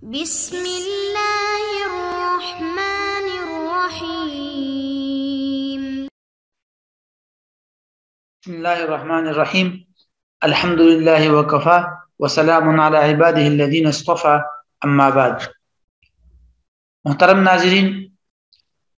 بسم اللہ الرحمن الرحیم. بسم اللہ الرحمن الرحیم. الحمد للہ وکفا وسلام علی عبادہ الذین اصطفى. اما بعد. محترم ناظرین،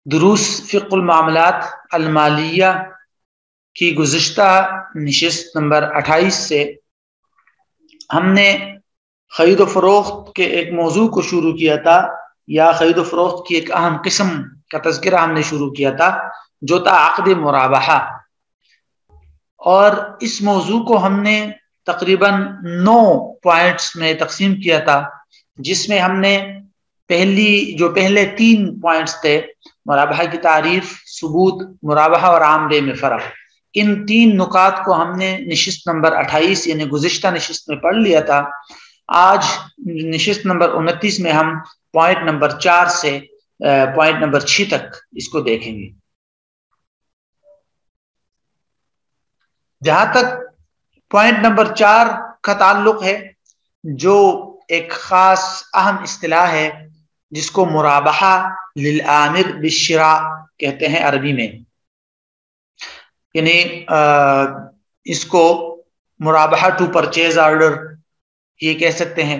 دروس فقہ المعاملات المالیہ کی گزشتہ نشست نمبر 28 سے ہم نے خرید و فروخت کے ایک موضوع کو شروع کیا تھا، یا خرید و فروخت کی ایک اہم قسم کا تذکرہ ہم نے شروع کیا تھا جو تھا عقد مرابحہ. اور اس موضوع کو ہم نے تقریباً 9 پوائنٹس میں تقسیم کیا تھا، جس میں ہم نے پہلے 3 پوائنٹس تھے: مرابحہ کی تعریف، ثبوت مرابحہ اور عاملے میں فرق. ان 3 نکات کو ہم نے نشست نمبر 28 یعنی گزشتہ نشست میں پڑھ لیا تھا. آج نشست نمبر 29 میں ہم پوائنٹ نمبر 4 سے پوائنٹ نمبر 6 تک اس کو دیکھیں گے. جہاں تک پوائنٹ نمبر 4 کا تعلق ہے، جو ایک خاص اہم اصطلاح ہے جس کو مرابحہ للآمر بالشراء کہتے ہیں عربی میں، یعنی اس کو مرابحہ ٹو پرچیز آرڈر یہ کہہ سکتے ہیں.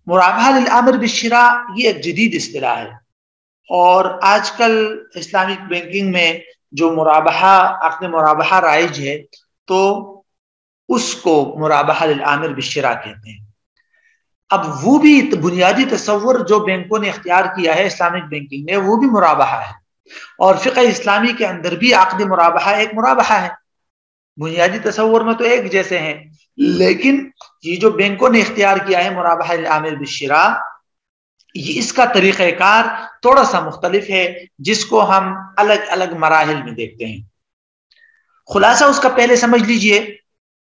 مرابحہ للآمر بالشراء یہ ایک جدید اصطلاح ہے، اور آج کل اسلامک بینکنگ میں جو عقد مرابحہ رائج ہے تو اس کو مرابحہ للآمر بالشراء کہتے ہیں. اب وہ بھی بنیادی تصور جو بینکوں نے اختیار کیا ہے اسلامک بینکنگ میں، وہ بھی مرابحہ ہے، اور فقہ اسلامی کے اندر بھی عقد مرابحہ ایک مرابحہ ہے. بنیادی تصور میں تو ایک جیسے ہیں، لیکن یہ جو بینکوں نے اختیار کیا ہے مرابحہ للآمر بالشراء، یہ اس کا طریقہ کار تھوڑا سا مختلف ہے، جس کو ہم الگ الگ مراحل میں دیکھتے ہیں. خلاصہ اس کا پہلے سمجھ لیجئے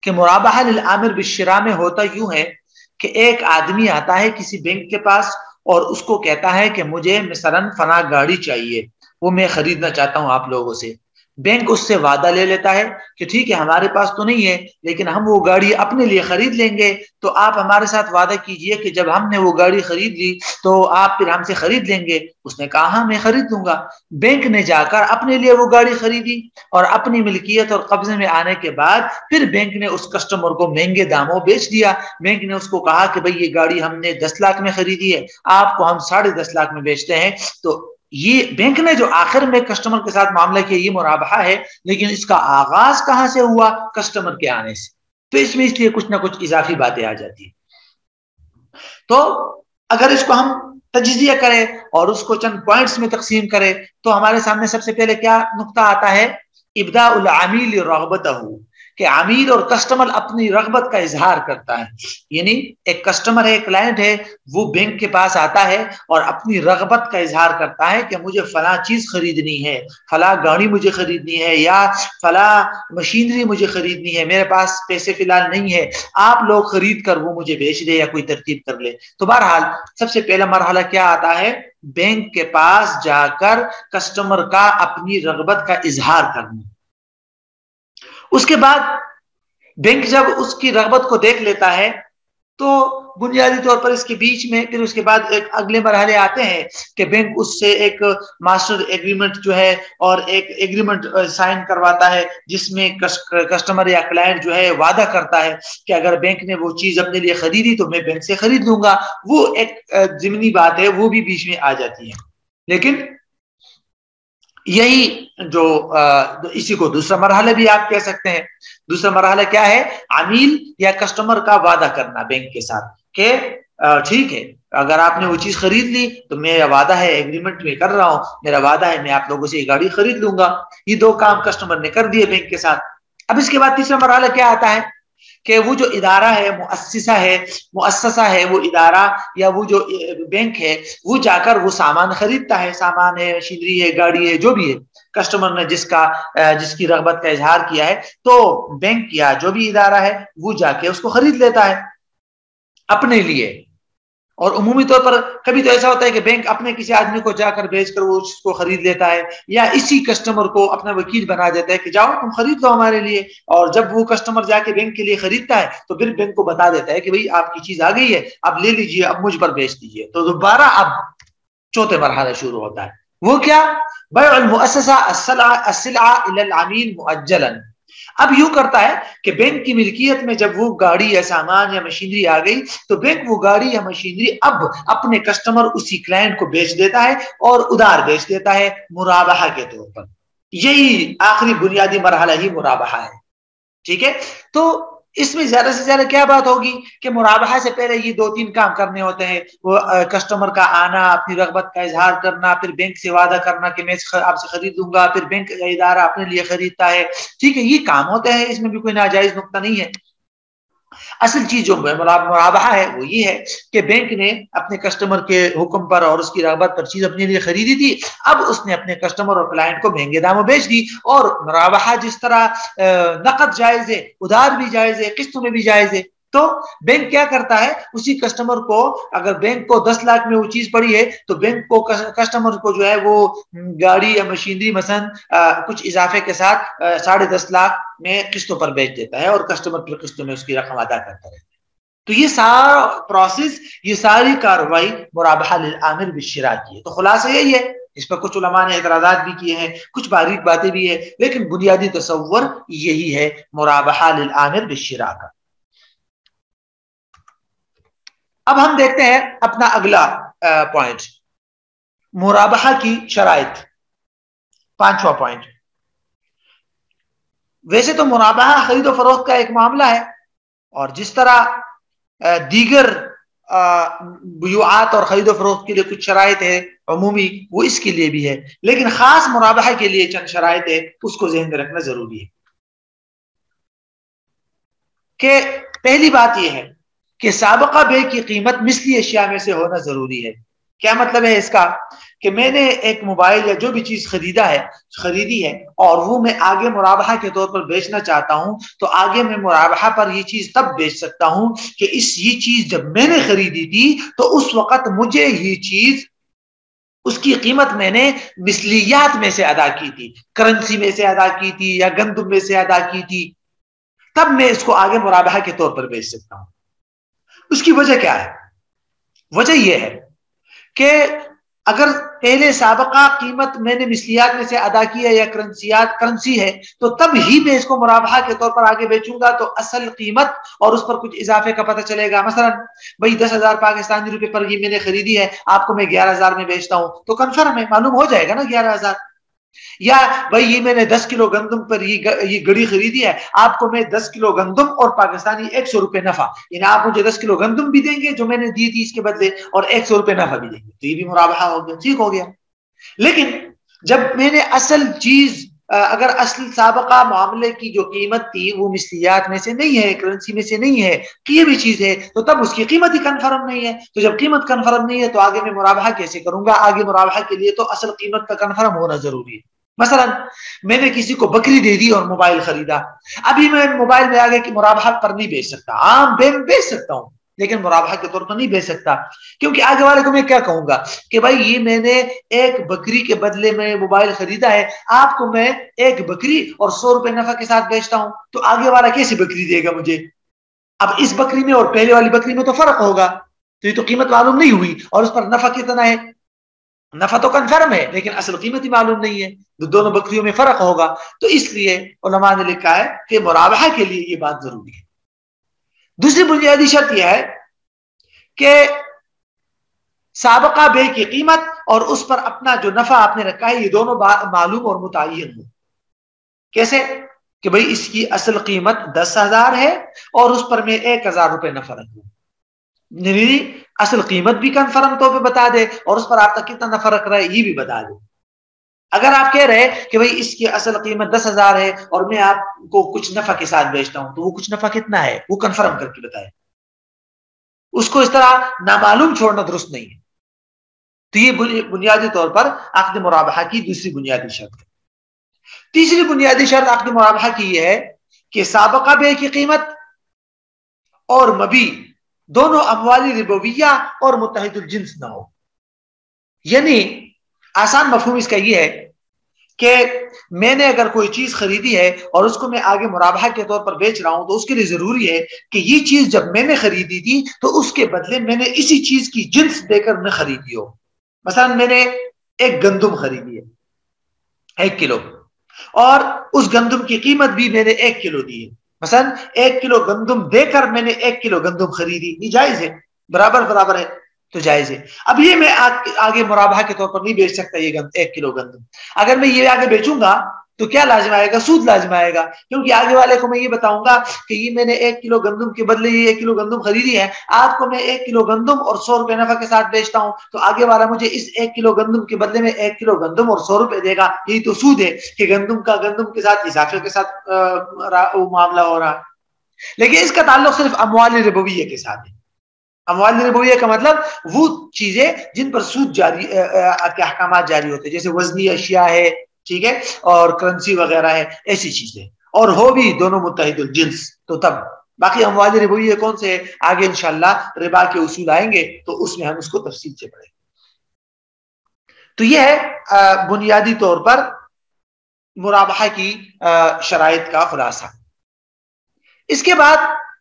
کہ مرابحہ للآمر بالشراء میں ہوتا یوں ہے کہ ایک آدمی آتا ہے کسی بینک کے پاس اور اس کو کہتا ہے کہ مجھے مثلا فلاں گاڑی چاہیے، وہ میں خریدنا چاہتا ہوں آپ لوگوں سے. بینک اس سے وعدہ لے لیتا ہے کہ ٹھیک ہے، ہمارے پاس تو نہیں ہے لیکن ہم وہ گاڑی اپنے لیے خرید لیں گے، تو آپ ہمارے ساتھ وعدہ کیجئے کہ جب ہم نے وہ گاڑی خرید لی تو آپ پھر ہم سے خرید لیں گے. اس نے کہا ہاں میں خرید لوں گا. بینک نے جا کر اپنے لیے وہ گاڑی خریدی، اور اپنی ملکیت اور قبضے میں آنے کے بعد پھر بینک نے اس کسٹمر کو مہنگے داموں بیچ دیا. بینک نے اس کو کہا کہ بھئی یہ گاڑی ہم نے 10 لاکھ میں خریدی ہے، آپ کو ہم 10.5 لاکھ میں بیچتے ہیں. تو یہ بینک نے جو آخر میں کسٹمر کے ساتھ معاملہ کیا یہ مرابحہ ہے، لیکن اس کا آغاز کہاں سے ہوا؟ کسٹمر کے آنے سے. تو اس میں اس لیے کچھ نہ کچھ اضافی باتیں آ جاتی ہیں. تو اگر اس کو ہم تجزیہ کریں اور اس کو چند پوائنٹس میں تقسیم کریں تو ہمارے سامنے سب سے پہلے کیا نقطہ آتا ہے؟ ابداء العمیل رغبتہ، کہ عمیل اور کسٹمر اپنی رغبت کا اظہار کرتا ہے. یعنی ایک کسٹمر ہے، کلائنٹ ہے، وہ بینک کے پاس آتا ہے اور اپنی رغبت کا اظہار کرتا ہے کہ مجھے فلاں چیز خریدنی ہے، فلاں گاڑی مجھے خریدنی ہے، یا فلاں مشینری مجھے خریدنی ہے، میرے پاس پیسے فی الحال نہیں ہے، آپ لوگ خرید کر وہ مجھے بیچ دے یا کوئی ترتیب کر لے. تو بہرحال سب سے پہلا مرحلہ کیا آتا ہے؟ بینک کے پاس جا کر کسٹمر کا اپنی رغبت کا اظہار کرنا. اس کے بعد بینک جب اس کی رغبت کو دیکھ لیتا ہے تو بنیادی طور پر اس کے بیچ میں پھر اس کے بعد ایک اگلے مرحلے آتے ہیں کہ بینک اس سے ایک ماسٹر ایگریمنٹ جو ہے اور ایک ایگریمنٹ سائن کرواتا ہے، جس میں کسٹمر یا کلائنٹ جو ہے وعدہ کرتا ہے کہ اگر بینک نے وہ چیز اپنے لیے خریدی تو میں بینک سے خرید لوں گا. وہ ایک ضمنی بات ہے، وہ بھی بیچ میں آ جاتی ہے. لیکن یہی جو اسی کو دوسرا مرحلہ بھی آپ کہہ سکتے ہیں. دوسرا مرحلہ کیا ہے؟ عمیل یا کسٹمر کا وعدہ کرنا بینک کے ساتھ کہ ٹھیک ہے، اگر آپ نے وہ چیز خرید لی تو میرا وعدہ ہے، ایگریمنٹ میں کر رہا ہوں، میرا وعدہ ہے میں آپ لوگوں سے یہ گاڑی خرید لوں گا. یہ 2 کام کسٹمر نے کر دیے بینک کے ساتھ. اب اس کے بعد تیسرا مرحلہ کیا آتا ہے کہ وہ جو ادارہ ہے، مؤسسہ ہے، وہ ادارہ یا وہ جو بینک ہے، وہ جا کر وہ سامان خریدتا ہے. سامان ہے، مشینری ہے، گاڑی ہے، جو بھی ہے، کسٹمر نے جس کی رغبت کا اظہار کیا ہے، تو بینک یا جو بھی ادارہ ہے وہ جا کے اس کو خرید لیتا ہے اپنے لیے. اور عمومی طور پر کبھی تو ایسا ہوتا ہے کہ بینک اپنے کسی آدمی کو جا کر بیچ کر وہ اس کو خرید لیتا ہے، یا اسی کسٹمر کو اپنا وکیل بنا دیتا ہے کہ جاؤ تم خرید لو ہمارے لیے، اور جب وہ کسٹمر جا کے بینک کے لیے خریدتا ہے تو پھر بینک کو بتا دیتا ہے کہ بھئی آپ کی چیز آ گئی ہے، اب لے لیجئے، اب مجھ پر بیچ دیجئے۔ تو دوبارہ اب چوتھے مرحلہ شروع ہوتا ہے، وہ کیا؟ بیع المؤسسہ السلعہ الی العمیل مؤجلا۔ اب یوں کرتا ہے کہ بینک کی ملکیت میں جب وہ گاڑی یا سامان یا مشینری آ گئی تو بینک وہ گاڑی یا مشینری اب اپنے کسٹمر اسی کلائنٹ کو بیچ دیتا ہے اور ادھار بیچ دیتا ہے مرابحہ کے طور پر۔ یہی آخری بنیادی مرحلہ ہی مرابحہ ہے، ٹھیک ہے؟ تو اس میں زیادہ سے زیادہ کیا بات ہوگی کہ مرابحہ سے پہلے یہ 2-3 کام کرنے ہوتے ہیں، وہ کسٹمر کا آنا، اپنی رغبت کا اظہار کرنا، پھر بینک سے وعدہ کرنا کہ میں آپ سے خرید لوں گا، پھر بینک کا ادارہ اپنے لیے خریدتا ہے، ٹھیک ہے؟ یہ کام ہوتے ہیں، اس میں بھی کوئی ناجائز نقطہ نہیں ہے۔ اصل چیز جو مرابحہ ہے وہ یہ ہے کہ بینک نے اپنے کسٹمر کے حکم پر اور اس کی رغبت پر چیز اپنے لیے خریدی تھی، اب اس نے اپنے کسٹمر اور کلائنٹ کو مہنگے داموں بیچ دی۔ اور مرابحہ جس طرح نقد جائز ہے، ادھار بھی جائز ہے، قسطوں میں بھی جائز ہے، تو بینک کیا کرتا ہے، اسی کسٹمر کو اگر بینک کو 10 لاکھ میں وہ چیز پڑی ہے تو بینک کو کسٹمر کو جو ہے وہ گاڑی یا مشینری مثلا کچھ اضافے کے ساتھ 10.5 لاکھ میں قسطوں پر بیچ دیتا ہے، اور کسٹمر پر قسطوں میں اس کی رقم ادا کرتا رہتا ہے۔ تو یہ سارا پروسیس، یہ ساری کارروائی مرابحہ للآمر بالشراء کی ہے۔ تو خلاصہ یہی ہے، اس پر کچھ علماء نے اعتراضات بھی کیے ہیں، کچھ باریک باتیں بھی ہیں، لیکن بنیادی تصور یہی ہے مرابحہ للآمر بالشراء کا۔ اب ہم دیکھتے ہیں اپنا اگلا پوائنٹ، مرابحہ کی شرائط، 5واں پوائنٹ۔ ویسے تو مرابحہ خرید و فروخت کا ایک معاملہ ہے، اور جس طرح دیگر بیوعات اور خرید و فروخت کے لیے کچھ شرائط ہے عمومی، وہ اس کے لیے بھی ہے، لیکن خاص مرابحہ کے لیے چند شرائط ہے، اس کو ذہن میں رکھنا ضروری ہے۔ کہ پہلی بات یہ ہے کہ سابقہ بے کی قیمت مثلی اشیاء میں سے ہونا ضروری ہے۔ کیا مطلب ہے اس کا؟ کہ میں نے ایک موبائل یا جو بھی چیز خریدی ہے اور وہ میں آگے مرابحہ کے طور پر بیچنا چاہتا ہوں، تو آگے میں مرابحہ پر یہ چیز تب بیچ سکتا ہوں کہ یہ چیز جب میں نے خریدی تھی تو اس وقت مجھے یہ چیز، اس کی قیمت میں نے مثلیات میں سے ادا کی تھی، کرنسی میں سے ادا کی تھی یا گندم میں سے ادا کی تھی، تب میں اس کو آگے مرابحہ کے طور پر بیچ سکتا ہوں۔ اس کی وجہ کیا ہے؟ وجہ یہ ہے کہ اگر پہلے سابقہ قیمت میں نے مثلیات میں سے ادا کی ہے یا کرنسی ہے، تو تب ہی میں اس کو مرابحہ کے طور پر آگے بیچوں گا تو اصل قیمت اور اس پر کچھ اضافے کا پتہ چلے گا۔ مثلا بھائی 10,000 پاکستانی روپے پر یہ میں نے خریدی ہے، آپ کو میں 11,000 میں بیچتا ہوں، تو کنفرم ہے، معلوم ہو جائے گا نا 11,000۔ یا بھائی یہ میں نے 10 کلو گندم پر یہ گڑی خریدی ہے، آپ کو میں 10 کلو گندم اور پاکستانی 100 روپے نفع، یعنی آپ مجھے 10 کلو گندم بھی دیں گے جو میں نے دی تھی اس کے بدلے، اور 100 روپے نفع بھی دیں گے، تو یہ بھی مرابحہ ہو گیا، ٹھیک ہو گیا۔ لیکن جب میں نے اصل چیز، اگر اصل سابقہ معاملے کی جو قیمت تھی وہ مثلیات میں سے نہیں ہے، کرنسی میں سے نہیں ہے، یہ بھی چیز ہے، تو تب اس کی قیمت ہی کنفرم نہیں ہے۔ تو جب قیمت کنفرم نہیں ہے تو آگے میں مرابحہ کیسے کروں گا؟ آگے مرابحہ کے لیے تو اصل قیمت کا کنفرم ہونا ضروری ہے۔ مثلا میں نے کسی کو بکری دے دی اور موبائل خریدا، ابھی میں موبائل میں آگے کہ مرابحہ پر نہیں بیچ سکتا، عام بیچ سکتا ہوں لیکن مرابحہ کے طور پر نہیں بیچ سکتا، کیونکہ آگے والے کو میں کیا کہوں گا کہ بھائی یہ میں نے ایک بکری کے بدلے میں موبائل خریدا ہے، آپ کو میں ایک بکری اور 100 روپے نفع کے ساتھ بیچتا ہوں، تو آگے والا کیسے بکری دے گا مجھے؟ اب اس بکری میں اور پہلے والی بکری میں تو فرق ہوگا، تو یہ تو قیمت معلوم نہیں ہوئی، اور اس پر نفع کتنا ہے؟ نفع تو کنفرم ہے لیکن اصل قیمت ہی معلوم نہیں ہے، دونوں بکریوں میں فرق ہوگا۔ تو اس لیے علماء نے لکھا ہے کہ مرابحہ کے لیے یہ بات ضروری ہے۔ دوسری بنیادی شرط یہ ہے کہ سابقہ بے کی قیمت اور اس پر اپنا جو نفع آپ نے رکھا ہے یہ دونوں معلوم اور متعین ہو۔ کیسے؟ کہ بھئی اس کی اصل قیمت 10,000 ہے اور اس پر میں 1,000 روپے نفع رکھوں، یعنی اصل قیمت بھی کنفرم طور پہ بتا دے اور اس پر آپ کا کتنا نفع رکھ رہا ہے یہ بھی بتا دے۔ اگر آپ کہہ رہے کہ بھئی اس کی اصل قیمت 10,000 ہے اور میں آپ کو کچھ نفع کے ساتھ بیچتا ہوں، تو وہ کچھ نفع کتنا ہے وہ کنفرم کر کے بتائے، اس کو اس طرح نامعلوم چھوڑنا درست نہیں ہے۔ تو یہ بنیادی طور پر عقد مرابحہ کی دوسری بنیادی شرط ہے۔ تیسری بنیادی شرط عقد مرابحہ کی یہ ہے کہ سابقہ بے کی قیمت اور مبی دونوں اموالی ربویہ اور متحد الجنس نہ ہو. یعنی آسان مفہوم اس کا یہ ہے کہ میں نے اگر کوئی چیز خریدی ہے اور اس کو میں آگے مرابحہ کے طور پر بیچ رہا ہوں تو اس کے لیے ضروری ہے کہ یہ چیز جب میں نے خریدی تھی تو اس کے بدلے میں نے اسی چیز کی جنس دے کر نہ خریدی ہو. مثلا میں نے ایک گندم خریدی ہے 1 کلو اور اس گندم کی قیمت بھی میں نے 1 کلو دی ہے. مثلا 1 کلو گندم دے کر میں نے 1 کلو گندم خریدی, یہ جائز ہے, برابر ہے تو جائز ہے. اب یہ میں آگے مرابحہ کے طور پر نہیں بیچ سکتا یہ 1 کلو گندم. اگر میں یہ آگے بیچوں گا تو کیا لازم آئے گا؟ سود لازم آئے گا, کیونکہ آگے والے کو میں یہ بتاؤں گا کہ یہ میں نے 1 کلو گندم کے بدلے یہ 1 کلو گندم خریدی ہے, آپ کو میں 1 کلو گندم اور 100 روپے نفع کے ساتھ بیچتا ہوں, تو آگے والا مجھے اس 1 کلو گندم کے بدلے میں 1 کلو گندم اور 100 روپے دے گا. یہی تو سود ہے کہ گندم کا گندم کے ساتھ اضافے کے ساتھ معاملہ ہو رہا ہے. لیکن اس کا تعلق صرف اموال ربویہ کے ساتھ ہے. اموال ربویہ کا مطلب وہ چیزیں جن پر سود جاری کے احکامات جاری ہوتے ہیں, جیسے وزنی اشیاء ہے, ٹھیک ہے, اور کرنسی وغیرہ ہے, ایسی چیزیں, اور ہو بھی دونوں متحد الجنس تو تب. باقی اموال ربویہ کون سے آگے انشاءاللہ ربا کے اصول آئیں گے تو اس میں ہم اس کو تفصیل سے پڑھیں گے. تو یہ ہے بنیادی طور پر مرابحہ کی شرائط کا خلاصہ. اس کے بعد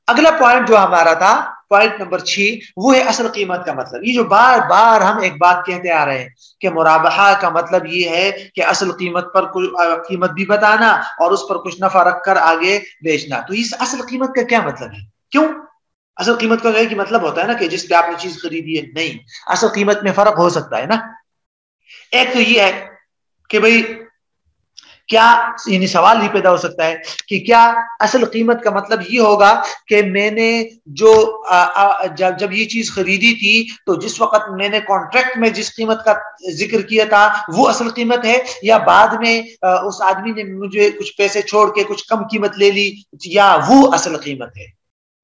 اگلا پوائنٹ جو ہمارا تھا, پوائنٹ نمبر 6, وہ ہے اصل قیمت کا مطلب. یہ جو بار بار ہم ایک بات کہتے آ رہے ہیں کہ مرابحہ کا مطلب یہ ہے کہ اصل قیمت پر قیمت بھی بتانا اور اس پر کچھ نفع رکھ کر آگے بیچنا. تو اس اصل قیمت کا کیا مطلب ہے؟ کیوں اصل قیمت کا کہ مطلب ہوتا ہے نا کہ جس پہ آپ نے چیز خریدی ہے؟ نہیں, اصل قیمت میں فرق ہو سکتا ہے نا. ایک تو یہ ہے کہ بھئی کیا, یعنی سوال یہ پیدا ہو سکتا ہے کہ کیا اصل قیمت کا مطلب یہ ہوگا کہ میں نے جو جب یہ چیز خریدی تھی تو جس وقت میں نے کانٹریکٹ میں جس قیمت کا ذکر کیا تھا وہ اصل قیمت ہے, یا بعد میں اس آدمی نے مجھے کچھ پیسے چھوڑ کے کچھ کم قیمت لے لی, یا وہ اصل قیمت ہے؟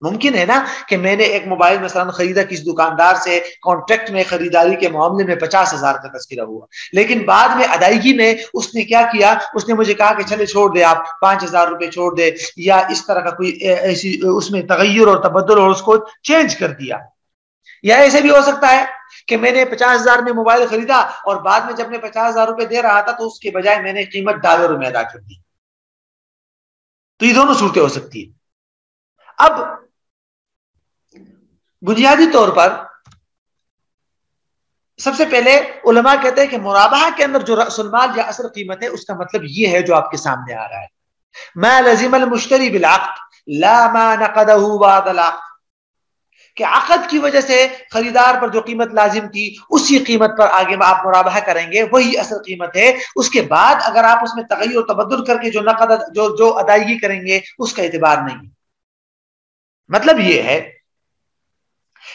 ممکن ہے نا کہ میں نے ایک موبائل مثلا خریدا کس دکاندار سے, کانٹریکٹ میں خریداری کے معاملے میں 50,000 کا تذکرہ ہوا, لیکن بعد میں ادائیگی میں اس نے کیا کیا, اس نے مجھے کہا کہ چلے چھوڑ دے, آپ 5,000 روپے چھوڑ دے, یا اس طرح کا کوئی ایسی اس میں تغیر اور تبدل اور اس کو چینج کر دیا. یا ایسے بھی ہو سکتا ہے کہ میں نے 50,000 میں موبائل خریدا اور بعد میں جب میں 50,000 روپے دے رہا تھا تو اس کے بجائے میں نے قیمت ڈالر میں ادا کر دی. تو یہ دونوں صورتیں ہو سکتی ہیں. اب بنیادی طور پر سب سے پہلے علماء کہتے ہیں کہ مرابحہ کے اندر جو رأس المال یا اصل قیمت ہے اس کا مطلب یہ ہے جو آپ کے سامنے آ رہا ہے, ما لزم المشتری بالعقد لا ما نقدہ بعد العقد, کہ عقد کی وجہ سے خریدار پر جو قیمت لازم تھی اسی قیمت پر آگے آپ مرابحہ کریں گے, وہی اصل قیمت ہے. اس کے بعد اگر آپ اس میں تغیر و تبدل کر کے جو نقد جو ادائیگی کریں گے اس کا اعتبار نہیں. مطلب یہ ہے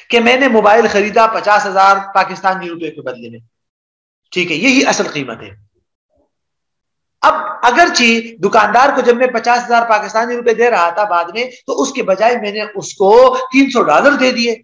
کہ میں نے موبائل خریدا 50,000 پاکستانی روپے کے بدلے میں, ٹھیک ہے, یہی اصل قیمت ہے. اب اگرچہ دکاندار کو جب میں 50,000 پاکستانی روپے دے رہا تھا بعد میں, تو اس کے بجائے میں نے اس کو $300 دے دیے.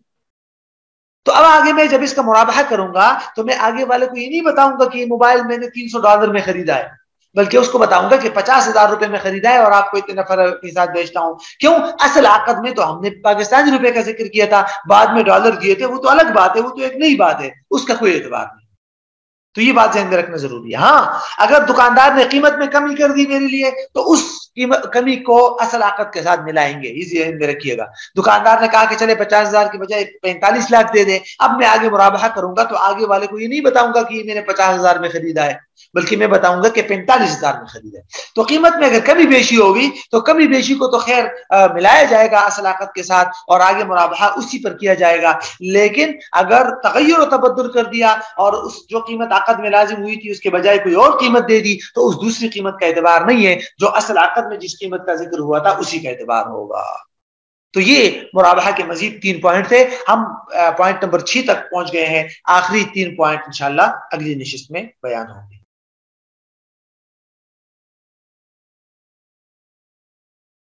تو اب آگے میں جب اس کا مرابحہ کروں گا تو میں آگے والے کو یہ نہیں بتاؤں گا کہ یہ موبائل میں نے $300 میں خریدا ہے, بلکہ اس کو بتاؤں گا کہ 50,000 روپے میں خریدا ہے اور آپ کو اتنے نفر کے ساتھ بیچتا ہوں. کیوں؟ اصل عقد میں تو ہم نے پاکستانی روپے کا ذکر کیا تھا, بعد میں ڈالر دیے تھے, وہ تو الگ بات ہے, وہ تو ایک نئی بات ہے, اس کا کوئی اعتبار نہیں. تو یہ بات ذہن میں رکھنا ضروری ہے. ہاں, اگر دکاندار نے قیمت میں کمی کر دی میرے لیے تو اس کمی کو اصل عقد کے ساتھ ملائیں گے, یہ ذہن میں رکھیے گا. دکاندار نے کہا کہ چلے 50,000 کی بجائے 45 لاکھ دے دیں, اب میں آگے مرابحہ کروں گا تو آگے والے کو یہ نہیں بتاؤں گا کہ یہ میں نے 50,000 میں خریدا ہے, بلکہ میں بتاؤں گا کہ 45,000 میں خریدا ہے. تو قیمت میں اگر کمی بیشی ہوگی تو کمی بیشی کو تو خیر ملایا جائے گا اصل عقد کے ساتھ اور آگے مرابحہ اسی پر کیا جائے گا. لیکن اگر تغیر و تبدل کر دیا اور اس جو قیمت عقد میں لازم ہوئی تھی اس کے بجائے کوئی اور قیمت دے دی تو اس دوسری قیمت کا اعتبار نہیں ہے, جو اصل عقد میں جس قیمت کا ذکر ہوا تھا اسی کا اعتبار ہوگا. تو یہ مرابحہ کے مزید 3 پوائنٹ تھے. ہم پوائنٹ نمبر 6 تک پہنچ گئے ہیں, آخری 3 پوائنٹ انشاءاللہ اگلی نشست میں بیان ہوں گے.